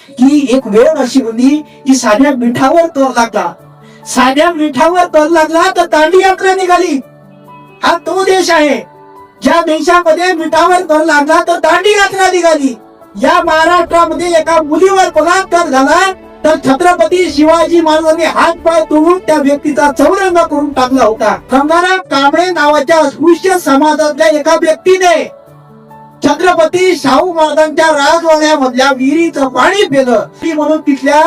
की एक वेळ अशी होती की साध्या मिठावर तोल लागला, साध्या मिठावर तोल लागला तर दांडी यात्रा निघाली. हा तो देश आहे ज्या देशामध्ये मिठावर तोल लागला तर दांडी यात्रा निघाली. या महाराष्ट्रामध्ये एका मुलीवर बलात्कार झाला तर छत्रपती शिवाजी महाराजांनी हात पाय तोडून त्या व्यक्तीचा चौरंग करून टाकला होता. गंगाराम कांबळे नावाच्या अस्पृश्य समाजातल्या एका व्यक्तीने छत्रपती शाहू महाराजांच्या राजवाड्यामधल्या विहिरीचं पाणी पिलं म्हणून तिथल्या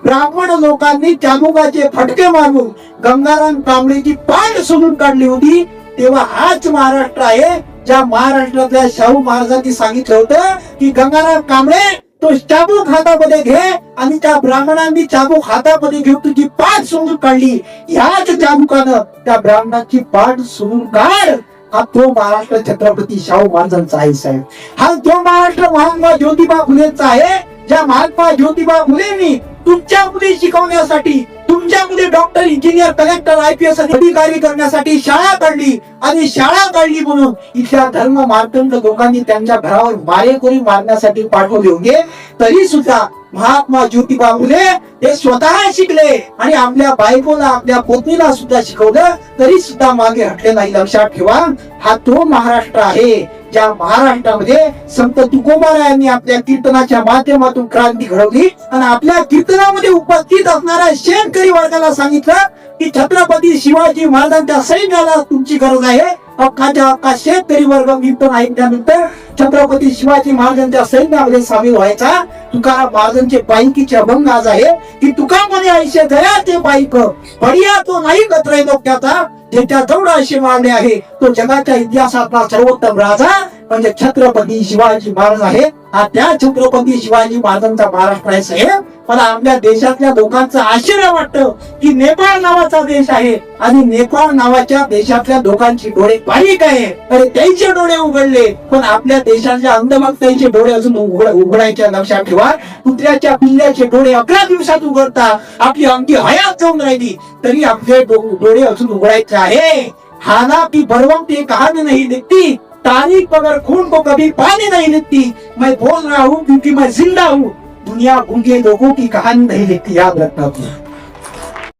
ब्राह्मण लोकांनी चाबुकाचे फटके मारून गंगाराम कांबळेची पाठ सोडून काढली होती. तेव्हा हाच महाराष्ट्र आहे ज्या महाराष्ट्रातल्या शाहू महाराजांनी सांगितलं होतं की गंगाराम कांबळे तो चाबूक हातामध्ये घे आणि त्या ब्राह्मणांनी चाबूक हातामध्ये घेऊन तुझी पाठ सोडून काढली. याच चाबुकानं त्या ब्राह्मणाची पाठ सोडून काढ. हा तो महाराष्ट्र छत्रपती शाहू महाराजांचा आहे साहेब. हा तो महाराष्ट्र महात्मा ज्योतिबा फुलेंचा आहे ज्या महात्मा ज्योतिबा फुलेंनी तुमच्या मुली शिकवण्यासाठी, तुमच्या मुली डॉक्टर, इंजिनियर, कलेक्टर, IPS अधिकारी करण्यासाठी शाळा काढली आणि शाळा काढली म्हणून इथल्या धर्म मार्तंड लोकांनी त्यांच्या घरावर मारेकरी मारण्यासाठी पाठवले होते. तरी सुद्धा महात्मा ज्योतिबा फुले ते स्वतः शिकले आणि आपल्या बायकोला, आपल्या पत्नीला सुद्धा शिकवलं, तरी सुद्धा मागे हटले नाही. लक्षात ठेवा, हा तो महाराष्ट्र आहे ज्या महाराष्ट्रामध्ये संत तुकोबारायांनी आपल्या कीर्तनाच्या माध्यमातून क्रांती घडवली आणि आपल्या कीर्तनामध्ये उपस्थित असणाऱ्या शेतकरी वर्गाला सांगितलं की छत्रपती शिवाजी महाराजांच्या सैन्याला तुमची गरज आहे. अख्खाच्या अख्खा शेतकरी वर्ग कीर्तन ऐकल्यानंतर छत्रपती शिवाजी महाराजांच्या सैन्यामध्ये सामील व्हायचा. तुकाराम महाराजांचे पायकीचे अभंग आज आहे की तुका म्हणे आयुष्य जयाचे पायक बढिया तो नाही कत्र डोक्याचा, ज्याच्या जवळ असे मारणे आहे तो जगाच्या इतिहासातला सर्वोत्तम राजा म्हणजे छत्रपती शिवाजी महाराज आहे. हा त्या छत्रपती शिवाजी महाराजांचा महाराष्ट्र आहे साहेब. मला आपल्या देशातल्या लोकांचं आश्चर्य वाटतं की नेपाळ नावाचा देश आहे आणि नेपाळ नावाच्या देशातल्या लोकांची डोळे बारीक आहे. अरे त्यांचे डोळे उघडले पण आपल्या देशाच्या अंधभक्तांचे डोळे अजून उघडायच्या. लक्षात ठेवा, कुत्र्याच्या पिल्ल्याचे डोळे 11 दिवसात उघडतात. आपली अंकी हयात जाऊन राहिली तरी आपले डोळे अजून उघडायचे आहे. हालांकि बलवंत कहानी नहीं दिखती, तारीख मगर खून को कभी पानी नहीं लिखती. मैं बोल रहा हूँ क्योंकि मैं जिंदा हूँ, दुनिया गूंगे लोगों की कहानी नहीं लिखती. याद रखना.